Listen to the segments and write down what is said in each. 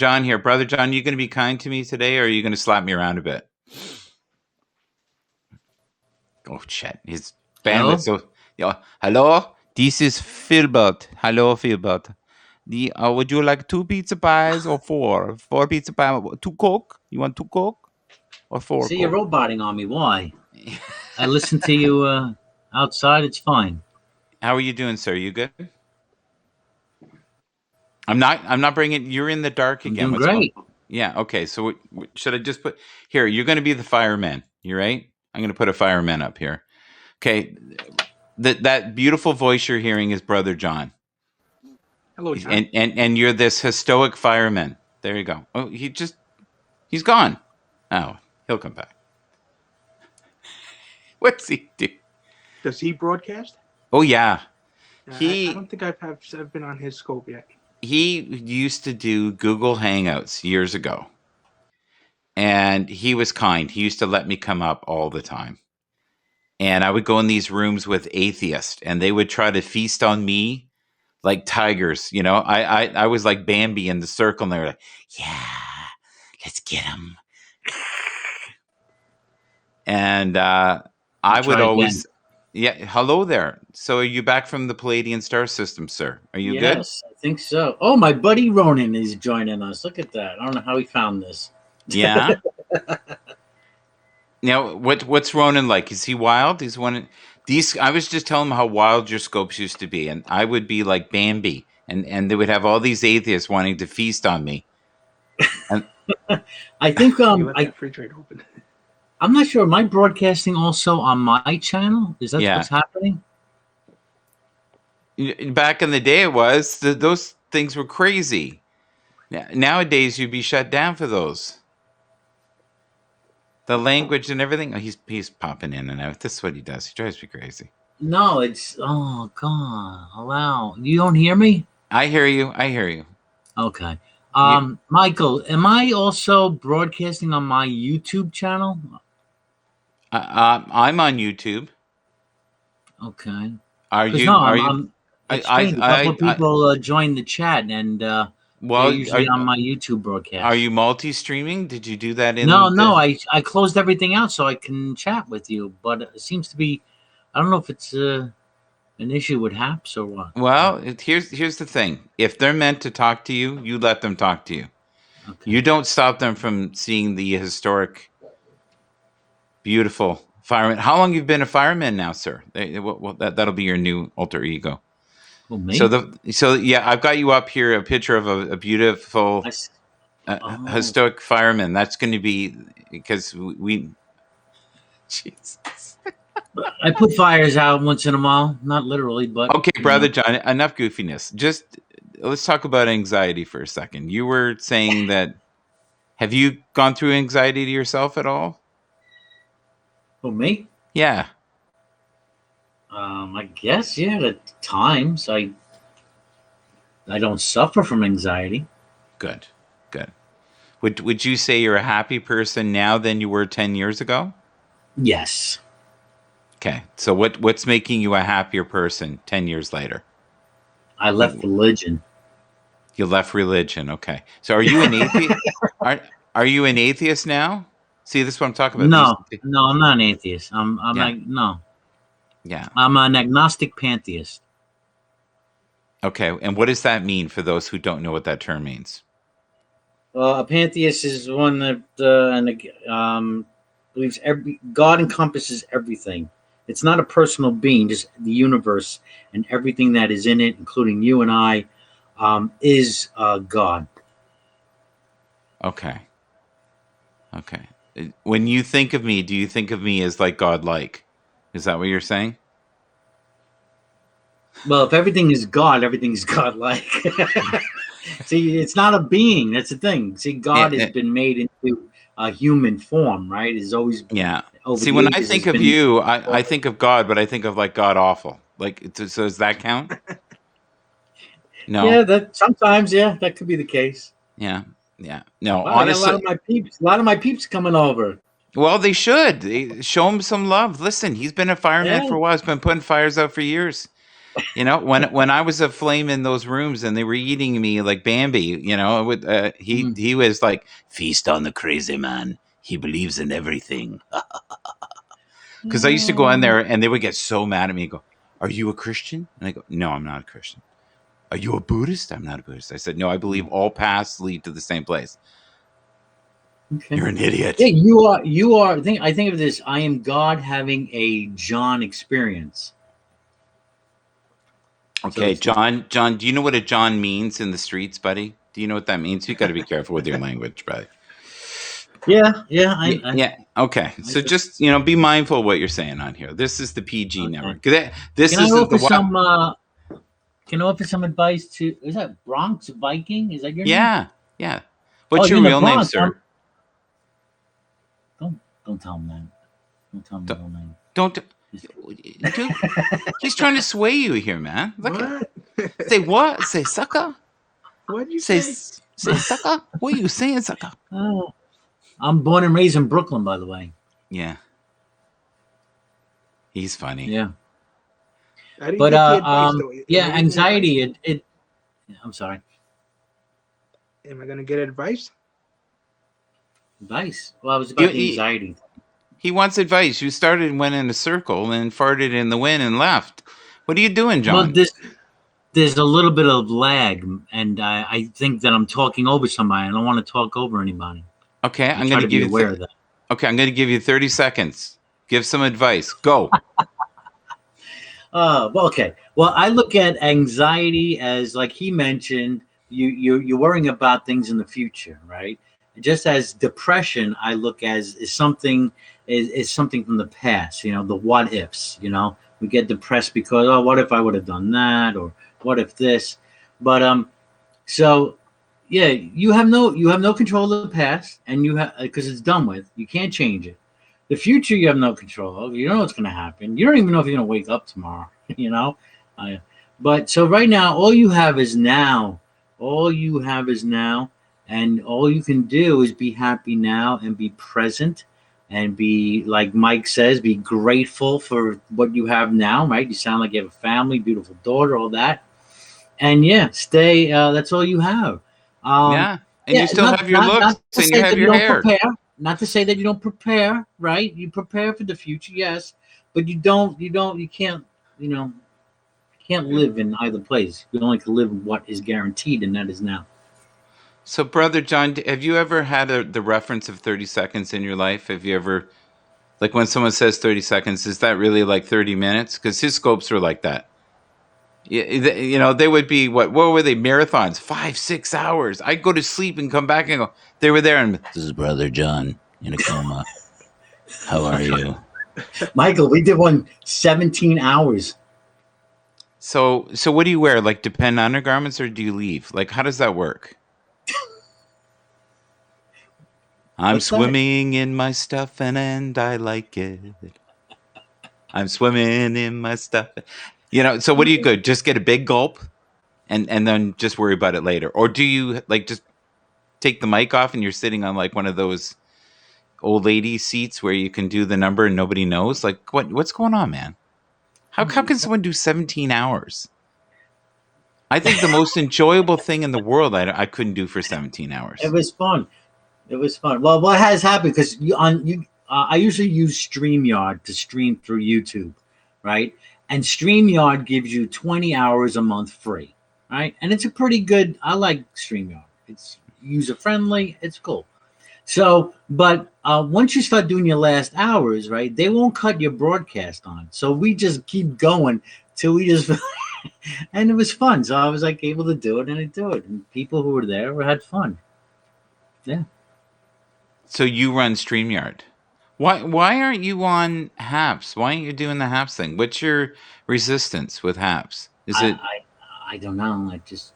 John here. Brother John, you going to be kind to me today, or are you going to slap me around a bit? Oh, shit. His bandwidth. Hello? So, yeah. Hello? This is Philbert. Hello, Philbert. Would you like 2 pizza pies or 4? 4 pizza pies. 2 Coke? You want 2 Coke or 4 See, you're Coke? roboting on me. Why? I listen to you outside. It's fine. How are you doing, sir? You good? I'm not bringing. You're in the dark I'm again. doing What's going? great. Yeah. Okay. So should I just put here? You're going to be the fireman. You right? I'm going to put a fireman up here. Okay. That beautiful voice you're hearing is Brother John. Hello, John. And you're this stoic fireman. There you go. Oh, he's gone. Oh, he'll come back. What's he do? Does he broadcast? Oh yeah. I don't think I've been on his scope yet. He used to do Google Hangouts years ago. And he was kind. He used to let me come up all the time. And I would go in these rooms with atheists, and they would try to feast on me like tigers. You know, I was like Bambi in the circle, and they were like, yeah, let's get him. And I would always, yeah, hello there. So are you back from the Palladian star system, sir? Are you good? Yes, I think so. Oh, my buddy Ronan is joining us. Look at that. I don't know how he found this. Yeah. Now, what's Ronan like? Is he wild? He's one of these. I was just telling him how wild your scopes used to be, and I would be like Bambi, and they would have all these atheists wanting to feast on me. And I think You left that refrigerator open. I'm not sure. Am I broadcasting also on my channel? Is that what's happening? back in the day, it was those things were crazy. Nowadays, you'd be shut down for those. The language and everything. Oh, he's popping in and out. This is what he does. He drives me crazy. No, it's God. Allow. You don't hear me? I hear you. I hear you. Okay. Michael, am I also broadcasting on my YouTube channel? I'm on YouTube. Okay. Are you? No, are you? It's strange. A couple of people joined the chat, and well, they're usually on my YouTube broadcast. Are you multi-streaming? Did you do that in? No. I closed everything out so I can chat with you, but it seems to be. I don't know if it's an issue with Happs or what. Well, here's the thing. If they're meant to talk to you, you let them talk to you. Okay. You don't stop them from seeing the historic, beautiful fireman. How long you've been a fireman now, sir? Well, that'll be your new alter ego. Well, me? So yeah, I've got you up here a picture of a beautiful historic fireman. That's going to be because we Jesus. I put fires out once in a while, not literally, but okay, Brother John, enough goofiness. Just let's talk about anxiety for a second. You were saying that have you gone through anxiety to yourself at all? Oh, me? Yeah. I guess, yeah, at times I don't suffer from anxiety. Good. Would you say you're a happy person now than you were 10 years ago? Yes. Okay. So what's making you a happier person 10 years later? I left religion. You left religion. Okay. So are you an atheist? Are you an atheist now? See, this is what I'm talking about. No, I'm not an atheist. I'm no. Yeah. I'm an agnostic pantheist. Okay. And what does that mean for those who don't know what that term means? A pantheist is one that believes God encompasses everything. It's not a personal being, just the universe and everything that is in it, including you and I, is God. Okay. When you think of me, do you think of me as like God-like? Is that what you're saying? Well, if everything is God, everything's God-like. See, it's not a being. That's the thing. See, God has been made into a human form, right? It's always See, when I think of you, I think of God, but I think of like God awful. Like, so does that count? No. Yeah, that sometimes, that could be the case. Yeah. No, wow, honestly, a lot of my peeps coming over. Well, they should show him some love. Listen, he's been a fireman for a while. He's been putting fires out for years. You know, when I was a flame in those rooms and they were eating me like Bambi, you know, with he was like, feast on the crazy man. He believes in everything. Because I used to go in there and they would get so mad at me and go, "Are you a Christian?" And I go, "No, I'm not a Christian." "Are you a Buddhist?" "I'm not a Buddhist." I said, "No, I believe all paths lead to the same place." Okay. "You're an idiot." Yeah, you are. I think of this. I am God having a John experience. So Okay, John, do you know what a John means in the streets, buddy? Do you know what that means? You got to be careful with your language, buddy. yeah, Yeah. Okay. I So just be mindful of what you're saying on here. This is the PG okay. network. This Can I isn't the offer what? some? Can I offer some advice to? Is that Bronx Viking? Is that your name? Yeah. Yeah. Oh, What's you're your in the real name, Bronx. sir? Don't tell him that. Don't tell him the Don't. real name. don't Dude, he's trying to sway you here, man. Look at. What? Say what? Say sucker. What'd you Say say? say sucker. What are you saying, sucker? Oh, I'm born and raised in Brooklyn, by the way. Yeah. He's funny. Yeah, I didn't but get the advice though. yeah, Am I getting advice? anxiety. It. I'm sorry. Am I gonna get advice? Advice. Well, I was about the He, anxiety. he wants advice. You started and went in a circle and farted in the wind and left. What are you doing, Well, John? there's a little bit of lag, and I think that I'm talking over somebody. I don't want to talk over anybody. Okay, I I'm try going to to be give you. aware of that. Okay, I'm going to give you 30 seconds. Give some advice. Go. Well, okay. Well, I look at anxiety as, like he mentioned, you're worrying about things in the future, right? Just as depression, I look as is something is something from the past. You know, the what ifs. You know, we get depressed because, oh, what if I would have done that, or what if this? But so yeah, you have no control of the past, and you have, because it's done with. You can't change it. The future you have no control of. You don't know what's going to happen. You don't even know if you're going to wake up tomorrow. You know, uh, but so right now, all you have is now. All you have is now, and all you can do is be happy now and be present, and be, like Mike says, be grateful for what you have now. Right? You sound like you have a family, beautiful daughter, all that, and yeah, stay. That's all you have. Um, Yeah. And you yeah, still not have your not looks not to and you say have that you your don't hair. prepare. Not to say that you don't prepare. Right? You prepare for the future, yes, but you don't. You don't. You can't. You know, can't live in either place. You only can live in what is guaranteed, and that is now. So, Brother John, have you ever had the reference of 30 seconds in your life? Have you ever, like when someone says 30 seconds, is that really like 30 minutes? Because his scopes were like that. They would be what were they? Marathons, 5, 6 hours. I'd go to sleep and come back and go, they were there. And this is Brother John in a coma. How are you? Michael, we did one 17 hours. So what do you wear? Like depend undergarments or do you leave? Like, how does that work? I'm What's that? swimming in my stuff and I like it. I'm swimming in my stuff. So what do you go? Just get a big gulp and then just worry about it later? Or do you like just take the mic off and you're sitting on like one of those old lady seats where you can do the number and nobody knows? Like what's going on, man? How can someone do 17 hours? I think the most enjoyable thing in the world I couldn't do for 17 hours. It was fun. It was fun. Well, what has happened, because I usually use StreamYard to stream through YouTube, right? And StreamYard gives you 20 hours a month free, right? And it's a pretty good. I like StreamYard. It's user friendly. It's cool. So, but once you start doing your last hours, right, they won't cut your broadcast on. So we just keep going till we just, and it was fun. So I was like able to do it, and I do it. And people who were there had fun. Yeah. So you run StreamYard. Why aren't you on Happs? Why aren't you doing the Happs thing? What's your resistance with Happs? Is I, it I don't know. I just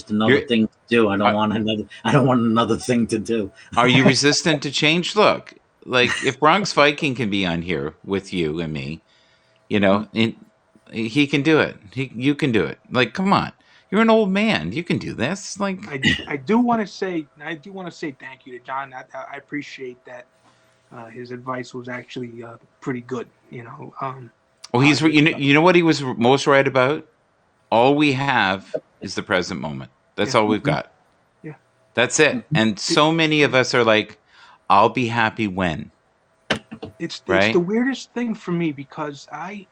another you're thing to do. I don't are, want another. I don't want another thing to do. are you resistant to change? Look, like if Bronx Viking can be on here with you and me, and he can do it. You can do it. Like, come on. You're an old man. You can do this. Like I do want to say thank you to John. I appreciate that. His advice was actually pretty good. Oh, you know what he was most right about? All we have is the present moment. That's Yeah. all we've got. Yeah. That's it. And so many of us are like, I'll be happy when. It's Right? the weirdest thing for me because I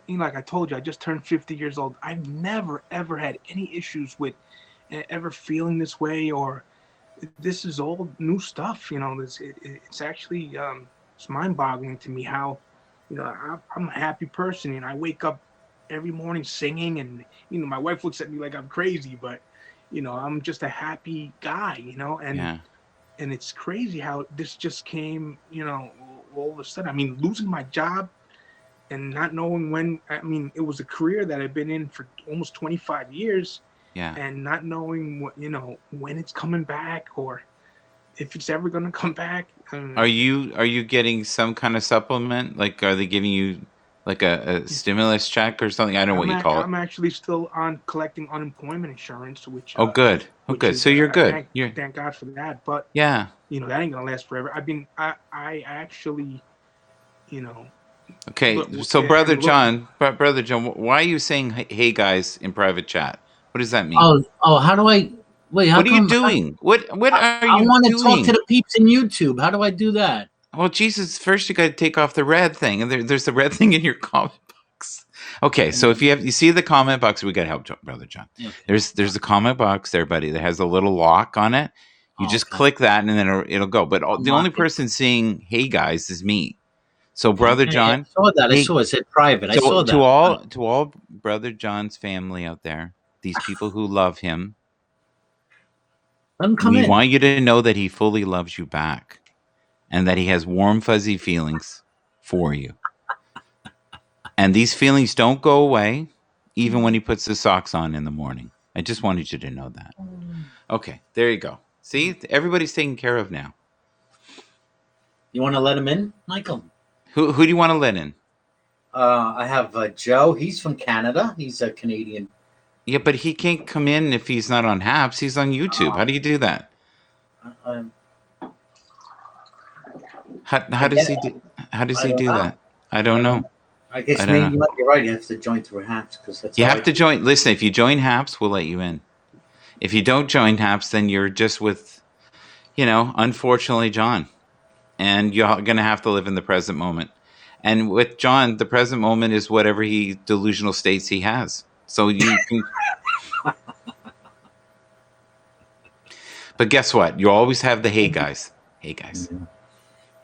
like I told you, I just turned 50 years old. I've never ever had any issues with ever feeling this way, or this is all new stuff. It's actually it's mind-boggling to me how, I'm a happy person, and I wake up every morning singing, and my wife looks at me like I'm crazy, but I'm just a happy guy, and Yeah. and it's crazy how this just came, all of a sudden. I mean, losing my job and not knowing when. I mean, it was a career that I've been in for almost 25 years, Yeah. and not knowing when it's coming back or if it's ever going to come back. Are you getting some kind of supplement? Like, are they giving you like a stimulus check or something? I don't know what you call it. I'm actually still on collecting unemployment insurance, which Oh, good. Oh, good. is So you're good. thank God for that. But Yeah. that ain't gonna last forever. I actually, you know Okay. look So, brother am looking. John, brother John, why are you saying "Hey guys" in private chat? What does that mean? Oh, how do I wait? How What are you come? doing? What are I you want to talk to doing? the peeps in YouTube. How do I do that? Well, Jesus, first you got to take off the red thing, and there's the red thing in your comment box. Okay, so if you see the comment box, we got to help brother John. Okay. There's a comment box there, buddy, that has a little lock on it. You just click that, and then it'll go. But the only person seeing "Hey guys" is me. So, brother Okay, I John, saw that. I hey, saw it said private. I so saw that. to all brother John's family out there, these people who love him, Let them come we in. want you to know that he fully loves you back, and that he has warm, fuzzy feelings for you. And these feelings don't go away even when he puts his socks on in the morning. I just wanted you to know that. Okay, there you go. See, everybody's taken care of now. You want to let him in, Michael? Who do you want to let in? I have Joe. He's from Canada. He's a Canadian. Yeah, but he can't come in if he's not on Happs. He's on YouTube. How do you do that? How does he do? How does he do that? I don't know. I guess I don't maybe know. you might be right. You have to join through Happs because that's You how have to join. Listen, if you join Happs, we'll let you in. If you don't join Happs, then you're just with, unfortunately, John. And you're going to have to live in the present moment. And with John, the present moment is whatever delusional states he has. So you can. But guess what? You always have the hey guys. Hey guys.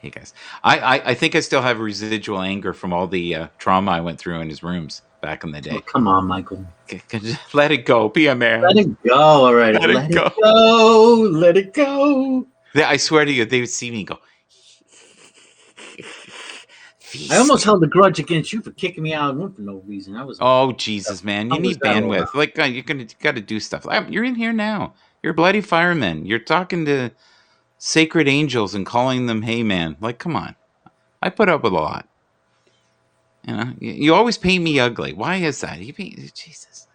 Hey guys. I think I still have residual anger from all the trauma I went through in his rooms back in the day. Oh, come on, Michael. Let it go. Be a man. Let it go already. Let it go. Let it go. I swear to you, they would see me go. I almost held a grudge against you for kicking me out of the room for no reason. Oh, Jesus, man. You need bandwidth. Like, you got to do stuff. You're in here now. You're a bloody fireman. You're talking to sacred angels and calling them, hey, man. Like, come on. I put up with a lot. You always paint me ugly. Why is that? Jesus.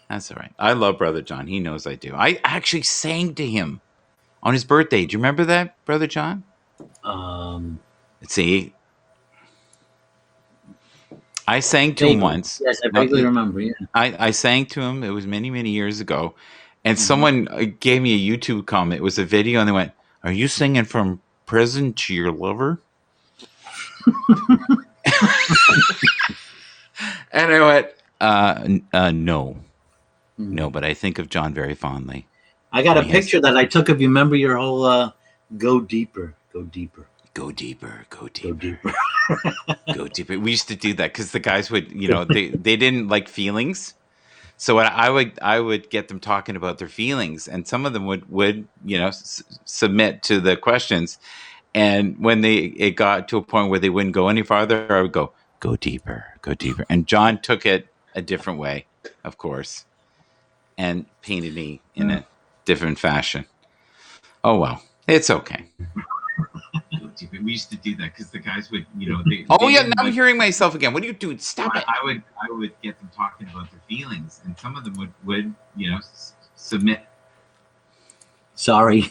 That's all right. I love Brother John. He knows I do. I actually sang to him on his birthday. Do you remember that, Brother John? Let's see. I sang to him once. Yes, I vaguely remember. Yeah. I sang to him. It was many, many years ago. And someone gave me a YouTube comment. It was a video, and they went, "Are you singing from prison to your lover?" And I went, no. No, but I think of John very fondly. I got a picture that I took of you. Remember your whole go deeper, go deeper. Go deeper, go deeper. Go deeper. Go deeper. We used to do that because the guys would, they didn't like feelings. So I would get them talking about their feelings, and some of them would submit to the questions. And when it got to a point where they wouldn't go any farther, I would go deeper, go deeper. And John took it a different way, of course, and painted me in a different fashion. Oh well, it's okay. We used to do that because the guys would, now I'm hearing myself again. What are you doing? Stop it! I would get them talking about their feelings, and some of them would submit. Sorry.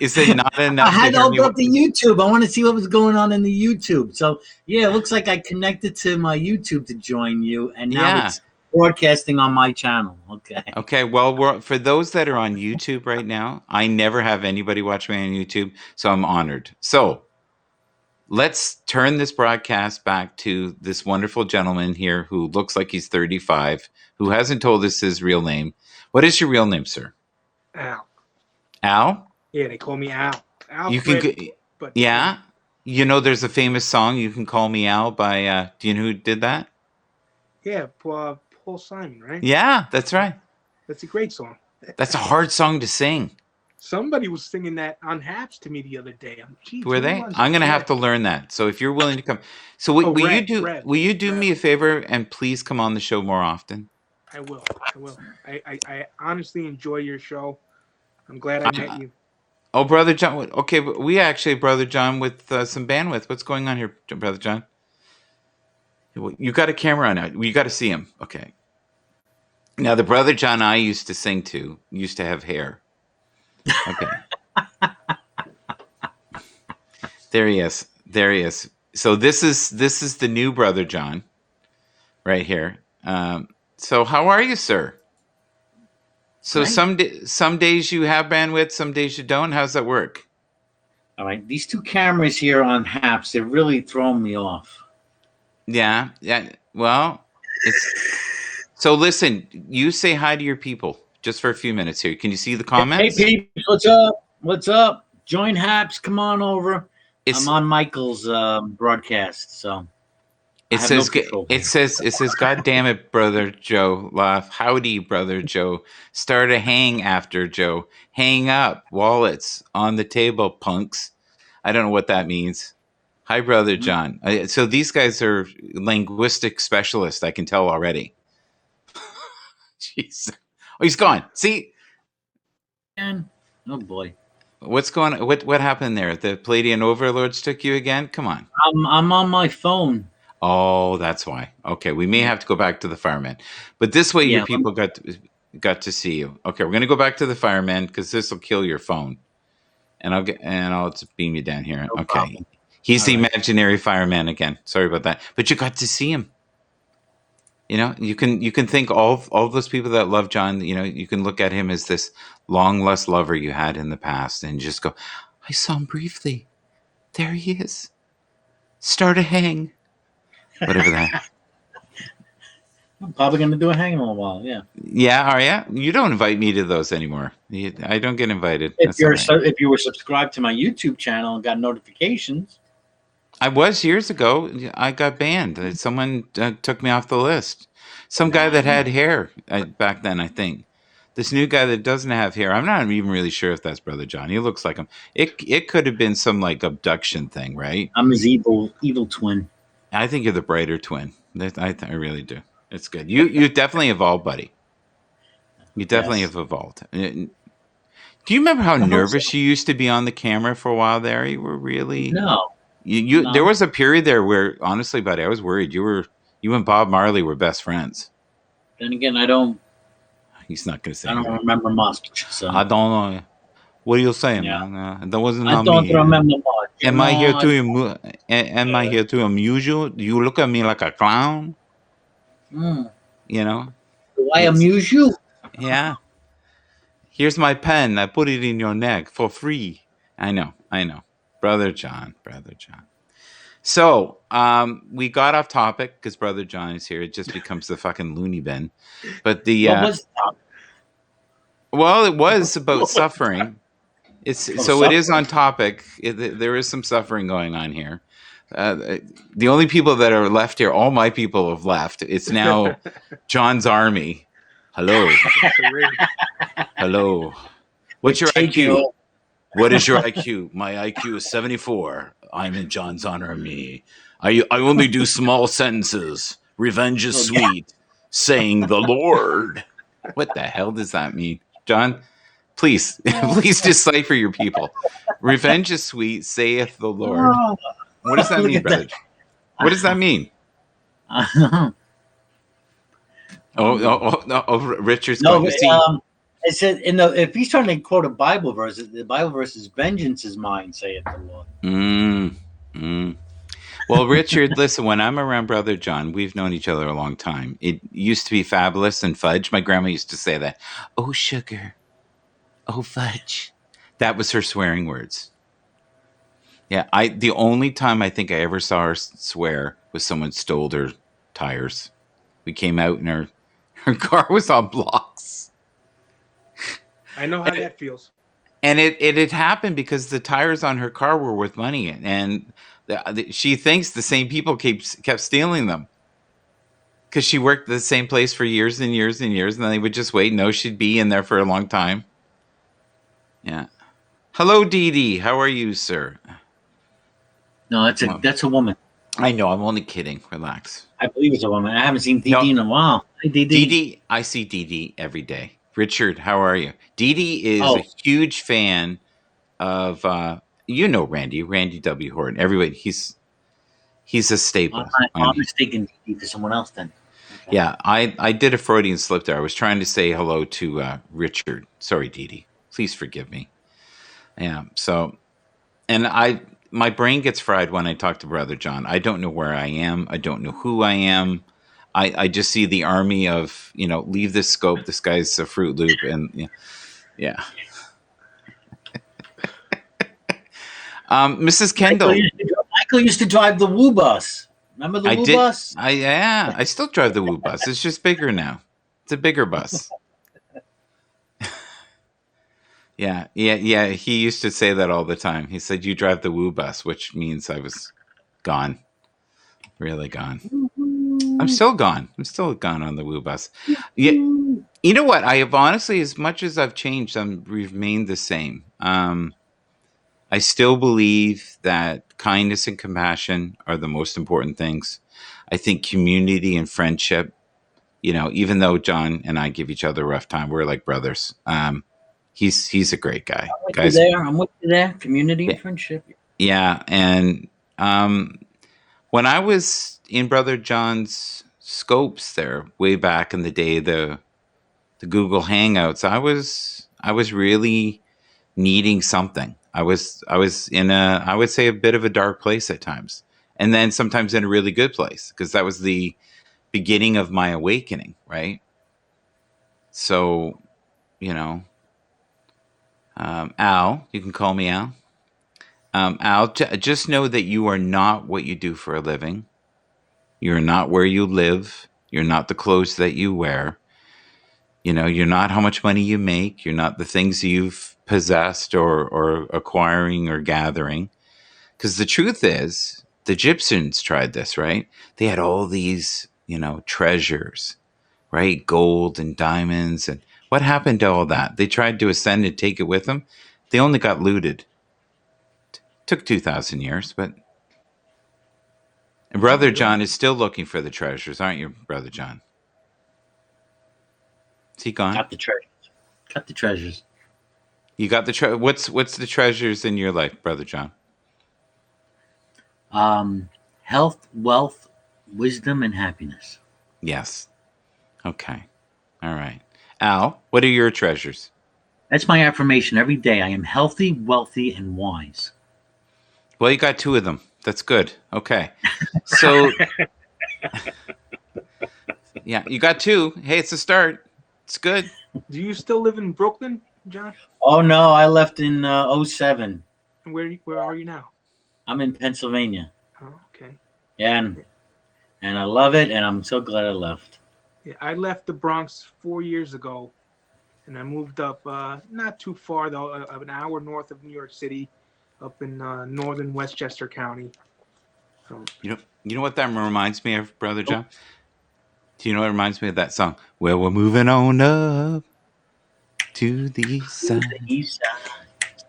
Is it not I enough to had to hear me? open up the YouTube. I want to see what was going on in the YouTube. So yeah, it looks like I connected to my YouTube to join you, and now Yeah. it's broadcasting on my channel. Okay. Okay. Well, for those that are on YouTube right now, I never have anybody watch me on YouTube, so I'm honored. So let's turn this broadcast back to this wonderful gentleman here who looks like he's 35, who hasn't told us his real name. What is your real name, sir? Al. Al? Yeah, they call me Al. You can Alfred. go, But yeah. You know, there's a famous song, "You Can Call Me Al" by. Do you know who did that? yeah, Paul Simon, right? Yeah, that's right. That's a great song. That's a hard song to sing. Somebody was singing that on Happs to me the other day. Geez, Were they? I'm gonna have to learn that. So if you're willing to come, so Red. will you do me a favor and please come on the show more often? I will. I honestly enjoy your show. I'm glad I met you. Oh, Brother John. Okay, but we actually have Brother John with some bandwidth. What's going on here, Brother John? You got a camera on now. You got to see him. Okay. Now, the Brother John I used to sing to used to have hair. Okay. There he is. There he is. So this is the new Brother John, right here. So how are you, sir? So Right. some days you have bandwidth, some days you don't. How's that work? All right, these two cameras here on Happs, they're really throwing me off. Yeah. Well, it's so. Listen, you say hi to your people just for a few minutes here. Can you see the comments? Hey, peeps, what's up? What's up? Join Happs. Come on over. It's, I'm on Michael's broadcast, so it says God damn it, Brother Joe. Laugh. Howdy, Brother Joe. Start a hang after Joe. Hang up. Wallets on the table, punks. I don't know what that means. Hi, Brother John. So these guys are linguistic specialists, I can tell already. Jeez. Oh, he's gone. See? And oh boy. What's going on? What happened there? The Palladian overlords took you again? Come on. I'm on my phone. Oh, that's why. Okay, we may have to go back to the firemen. But this way your people got to see you. Okay, we're going to go back to the firemen because this will kill your phone. And I'll just beam you down here. No Okay. problem. He's the imaginary fireman again. Sorry about that. But you got to see him. You know, you can think all those people that love John, you know, you can look at him as this long lost lover you had in the past and just go, I saw him briefly. There he is. Start a hang. Whatever that. I'm probably going to do a hang in a while. Yeah. Yeah, are you? You don't invite me to those anymore. I don't get invited. If you were subscribed to my YouTube channel and got notifications. I was years ago. I got banned. Someone took me off the list. Some guy that had hair back then, I think. This new guy that doesn't have hair. I'm not even really sure if that's Brother John. He looks like him. It could have been some like abduction thing, right? I'm his evil twin. I think you're the brighter twin. I really do. It's good. You definitely evolved, buddy. You definitely have evolved. Do you remember how nervous you used to be on the camera for a while there? You were really No. No. There was a period there where, honestly, buddy, I was worried. You and Bob Marley were best friends. Then again, I don't. He's not going to say. I don't remember much. So. I don't know. What are you saying, Yeah. man? That wasn't. I don't remember much. Am I here to Am I here to amuse you? Do you look at me like a clown? You know. Do I amuse you? Yeah. Here's my pen. I put it in your neck for free. I know. Brother John. So, we got off topic because Brother John is here. It just becomes the fucking loony bin. But What was the topic? Well, it was about suffering. It is on topic. There is some suffering going on here. The only people that are left here, all my people have left. It's now John's army. Hello. Hello. What's your IQ? What is your IQ? My IQ is 74. I'm in John's army. I only do small sentences. Revenge is sweet. Saying the Lord. What the hell does that mean? John, please decipher your people. Revenge is sweet, saith the Lord. What does that mean, brother? What does that mean? Oh, Richard's going. It said if he's trying to quote a Bible verse, the Bible verse is "Vengeance is mine," saith the Lord. Well, Richard, listen, when I'm around Brother John, we've known each other a long time. It used to be fabulous and fudge. My grandma used to say that. Oh, sugar. Oh, fudge. That was her swearing words. Yeah, the only time I think I ever saw her swear was someone stole her tires. We came out and her car was on blocks. I know how that feels. And it had happened because the tires on her car were worth money, and she thinks the same people kept stealing them because she worked at the same place for years and years and years, and then they would just wait. No, she'd be in there for a long time. Yeah. Hello, Dee Dee. How are you, sir? No, that's a woman. I know. I'm only kidding. Relax. I believe it's a woman. I haven't seen Dee Dee in a while. Hey, Dee Dee. Dee Dee, I see Dee Dee every day. Richard, how are you? Dee Dee is a huge fan of Randy W. Horton. Everybody, he's a staple. I'm mistaken Dee Dee for someone else then. Okay. Yeah, I did a Freudian slip there. I was trying to say hello to Richard. Sorry, Dee Dee. Please forgive me. Yeah. So, and my brain gets fried when I talk to Brother John. I don't know where I am. I don't know who I am. I just see the army of, leave this scope. This guy's a Fruit Loop. And yeah. Mrs. Kendall. Michael used to drive the Woo bus. Remember the Woo bus? I still drive the Woo bus. It's just bigger now. It's a bigger bus. Yeah. He used to say that all the time. He said, "You drive the Woo bus," which means I was gone. Really gone. I'm still gone. I'm still gone on the Woo bus. Yeah. You know what? I have honestly, as much as I've changed, I've remained the same. I still believe that kindness and compassion are the most important things. I think community and friendship, even though John and I give each other a rough time, we're like brothers. He's a great guy. I'm with you there. Community and friendship. Yeah. And when I was in Brother John's scopes there way back in the day, the Google Hangouts, I was really needing something. I was in I would say a bit of a dark place at times, and then sometimes in a really good place, because that was the beginning of my awakening, right? So, Al, you can call me Al. Al, just know that you are not what you do for a living. You're not where you live. You're not the clothes that you wear. You're not how much money you make. You're not the things you've possessed or acquiring or gathering. Because the truth is, the Egyptians tried this, right? They had all these, treasures, right? Gold and diamonds. And what happened to all that? They tried to ascend and take it with them. They only got looted. Took 2,000 years, but Brother John is still looking for the treasures, aren't you, Brother John? Is he gone? Got the treasures. You got the what's the treasures in your life, Brother John? Health, wealth, wisdom, and happiness. Yes. Okay. All right. Al, what are your treasures? That's my affirmation every day. I am healthy, wealthy, and wise. Well, you got two of them. That's good. Okay. So, yeah, you got two. Hey, it's a start. It's good. Do you still live in Brooklyn, John? Oh, no. I left in 2007. And where are you now? I'm in Pennsylvania. Oh, okay. Yeah, and I love it, and I'm so glad I left. Yeah, I left the Bronx 4 years ago, and I moved up not too far, though, an hour north of New York City, up in northern Westchester County. So, you know what that reminds me of, Brother John? Do you know what reminds me of that song? Well, we're moving on up to the east side,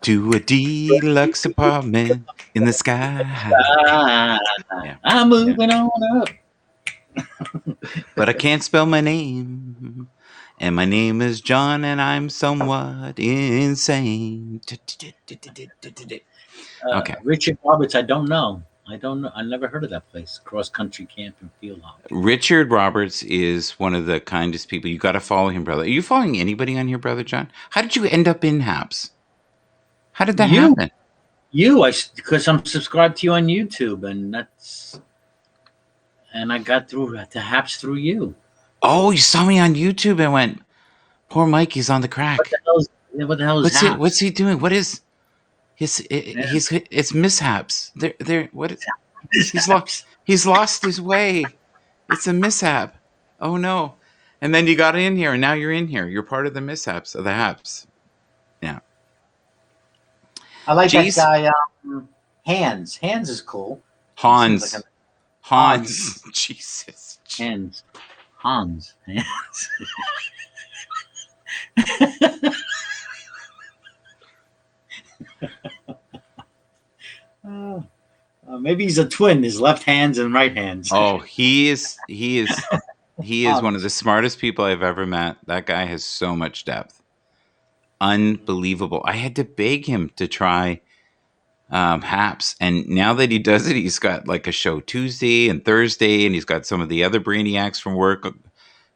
to a deluxe apartment in the sky. Yeah. I'm moving on up. But I can't spell my name. And my name is John, and I'm somewhat insane. Okay. Richard Roberts, I don't know. I don't know. I never heard of that place. Cross country camp and field hockey. Richard Roberts is one of the kindest people. You got to follow him, brother. Are you following anybody on here, brother John? How did you end up in Happs? How did that You, happen? because I'm subscribed to you on YouTube, and I got through to Haps through you. Oh, you saw me on YouTube and went, poor Mikey's on the What crack. the hell is Haps? What's he doing? What is his? Yeah. It's mishaps. What? He's lost his way. It's a mishap. Oh no! And then you got in here, and now you're in here. You're part of the mishaps of the Haps. Yeah. I like Jeez. that guy. Hands. Hands is cool. Hans. Seems Hans. Jesus. Hands. Hans. Maybe he's a twin. His left hands and right hands. Oh, he is one of the smartest people I've ever met. That guy has so much depth. Unbelievable. I had to beg him to try Happs, and now that he does it, he's got like a show Tuesday and Thursday, and he's got some of the other brainiacs from work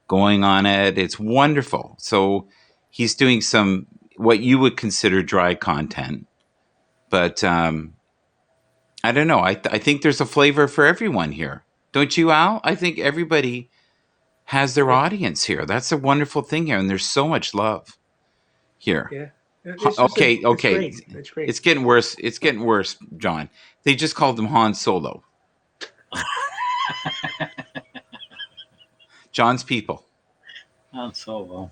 going on it. It's wonderful. So he's doing some what you would consider dry content, but I don't know. I think there's a flavor for everyone here, don't you, Al? I think everybody has their audience here. That's a wonderful thing here, and there's so much love here. Yeah. Okay. It's great. It's getting worse. It's getting worse, John. They just called him Han Solo. John's people. Han Solo.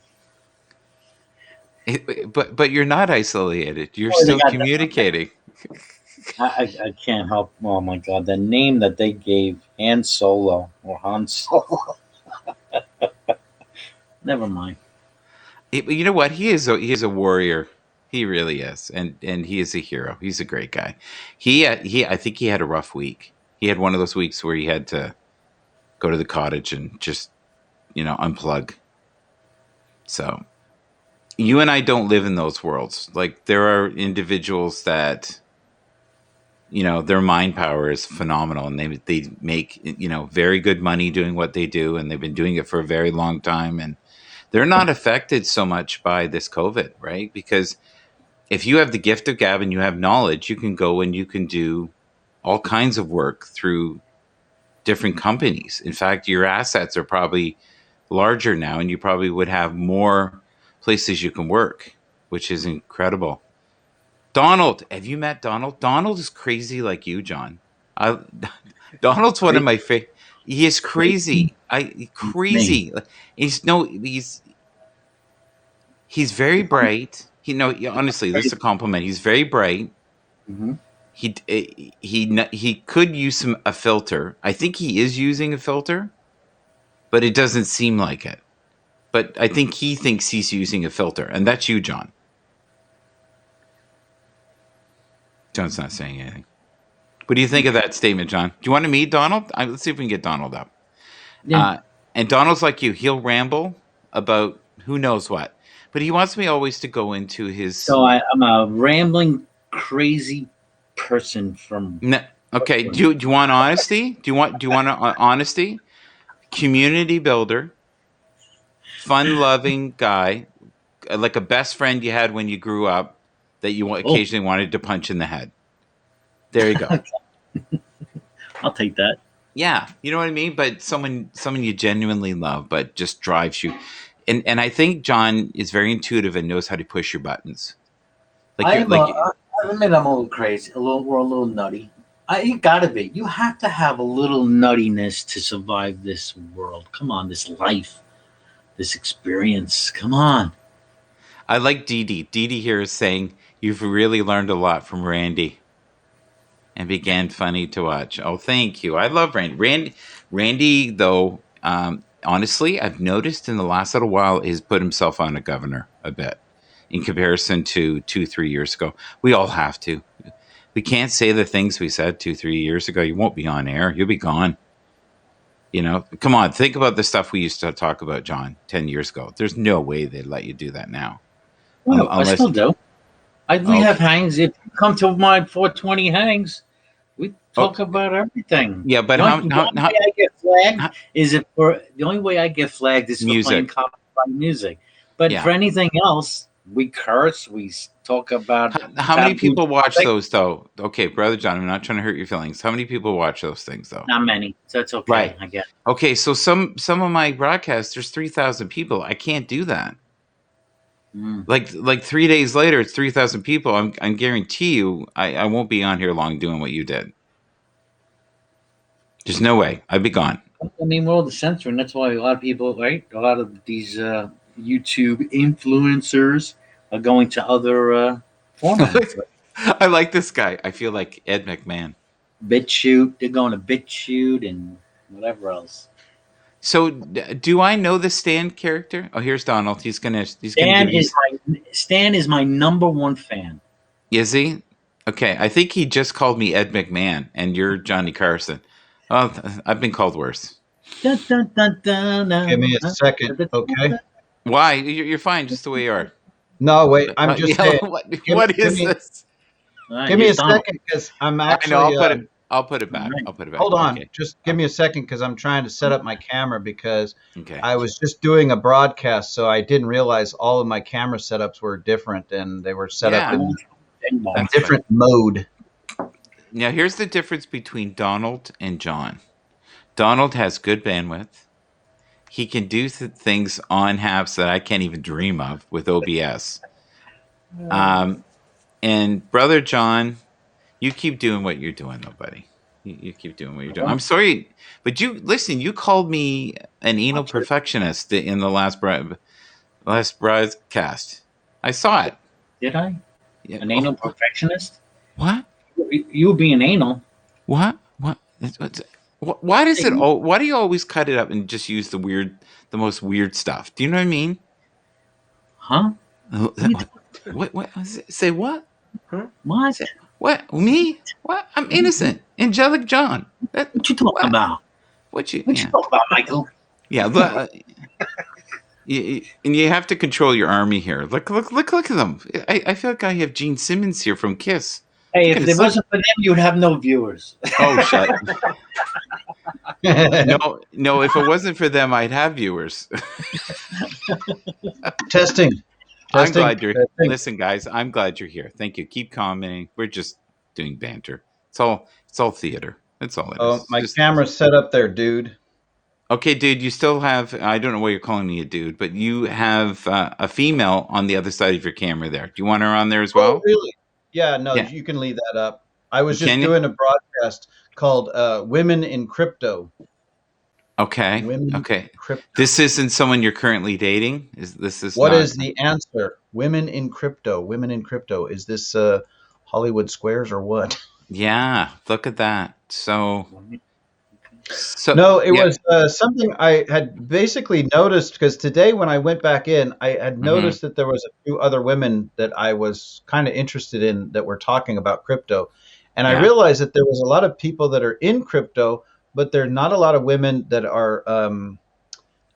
But you're not isolated. You're still communicating. I can't help. Oh my God, the name that they gave Han Solo or Han Solo. Never mind. You know what? He is a warrior. He really is, and he is a hero. He's a great guy. I think he had a rough week. He had one of those weeks where he had to go to the cottage and just unplug. So you and I don't live in those worlds. Like there are individuals that their mind power is phenomenal, and they make very good money doing what they do, and they've been doing it for a very long time, and they're not affected so much by this COVID, right? Because if you have the gift of gab and you have knowledge, you can go and you can do all kinds of work through different companies. In fact, your assets are probably larger now, and you probably would have more places you can work, which is incredible. Donald, have you met Donald? Donald is crazy like you, John. Donald's one of my favorite. He is crazy. Crazy. He's very bright. Honestly, this is a compliment. He's very bright. Mm-hmm. He could use a filter. I think he is using a filter, but it doesn't seem like it. But I think he thinks he's using a filter, and that's you, John. John's not saying anything. What do you think of that statement, John? Do you want to meet Donald? Let's see if we can get Donald up. Yeah. And Donald's like you. He'll ramble about who knows what. But he wants me always to go into his... So I'm a rambling, crazy person from... No, okay, do you want honesty? Do you want honesty? Community builder, fun-loving guy, like a best friend you had when you grew up that you occasionally wanted to punch in the head. There you go. I'll take that. Yeah, you know what I mean? But someone you genuinely love, but just drives you. And I think John is very intuitive and knows how to push your buttons. I admit I'm a little crazy, we're a little nutty. You gotta be. You have to have a little nuttiness to survive this world. Come on, this life, this experience. Come on. I like Dee Dee. Dee Dee here is saying, you've really learned a lot from Randy. And began funny to watch. Oh, thank you. I love Randy. Randy, though, honestly, I've noticed in the last little while he's put himself on a governor a bit in comparison to 2-3 years ago. We all have to. We can't say the things we said 2-3 years ago. You won't be on air. You'll be gone. Come on. Think about the stuff we used to talk about, John, 10 years ago. There's no way they'd let you do that now. Well, I still do. We have hangs. If you come to my 420 hangs, talk about everything. Yeah, but The only, the only way I get flagged how is if for the only way I get flagged is for playing music? copyright music. But Yeah. for anything else, we curse. We talk about How many taboo people watch topics. those though? Okay, brother John, I'm not trying to hurt your feelings. How many people watch those things though? Not many, so it's okay. Right. I guess. Okay, so some of my broadcasts, there's 3,000 people. I can't do that. Mm. Like 3 days later, it's 3,000 people. I'm guarantee you, I won't be on here long doing what you did. There's no way. I'd be gone. I mean, we're all the censoring. That's why a lot of people, right? A lot of these YouTube influencers are going to other formats. I like this guy. I feel like Ed McMahon. BitChute, they're going to BitChute and whatever else. So do I know the Stan character? Oh, here's Donald. He's gonna Stan give you. Stan is my number one fan. Is he? Okay, I think he just called me Ed McMahon, and you're Johnny Carson. Well, I've been called worse. Dun, dun, dun, dun, dun, Give me a dun, second, dun, dun, okay? dun. Why? You're fine, just the way you are. No, wait. I'm just Yeah, saying. what give is me- this? All right, Give me a here's Donald. second, because I'm I actually. know. I'll put it back. Right. I'll put it back. Hold on. Okay. Just give me a second, because I'm trying to set up my camera, because Okay. I was just doing a broadcast, so I didn't realize all of my camera setups were different, and they were set up Yeah. in Bing bong. a different mode. Now, here's the difference between Donald and John. Donald has good bandwidth. He can do things on Happs that I can't even dream of with OBS. And brother John, you keep doing what you're doing, though, buddy. You keep doing what you're doing. I'm sorry, but you called me an anal perfectionist in the last broadcast. I saw it. Did I? Yeah. An anal perfectionist? What? You were being anal. What? Why does it? Why do you always cut it up and just use the most weird stuff? Do you know what I mean? Huh? What? Say what? What? What? Me? What? I'm innocent. Angelic John. What you talking about? What you? What Yeah. you talking about, Michael? Yeah. And you have to control your army here. Look at them. I feel like I have Gene Simmons here from Kiss. Hey, if it wasn't for them, you'd have no viewers. Oh, shut. No. If it wasn't for them, I'd have viewers. Testing. I'm glad you're. Testing. Listen, guys. I'm glad you're here. Thank you. Keep commenting. We're just doing banter. It's all theater. That's all it is. Oh, my camera's set up there, dude. Okay, dude. You still have. I don't know why you're calling me a dude, but you have a female on the other side of your camera there. Do you want her on there as well? Oh, really? Yeah, no, Yeah. you can leave that up. I was just Can you? doing a broadcast called Women in Crypto. Okay. Women Okay. Crypto. This isn't someone you're currently dating. What is the answer? Women in Crypto. Women in Crypto. Is this Hollywood Squares or what? Yeah. Look at that. So No, it yeah. was something I had basically noticed, because today when I went back in, I had noticed that there was a few other women that I was kind of interested in that were talking about crypto. And I Yeah. realized that there was a lot of people that are in crypto, but there are not a lot of women that are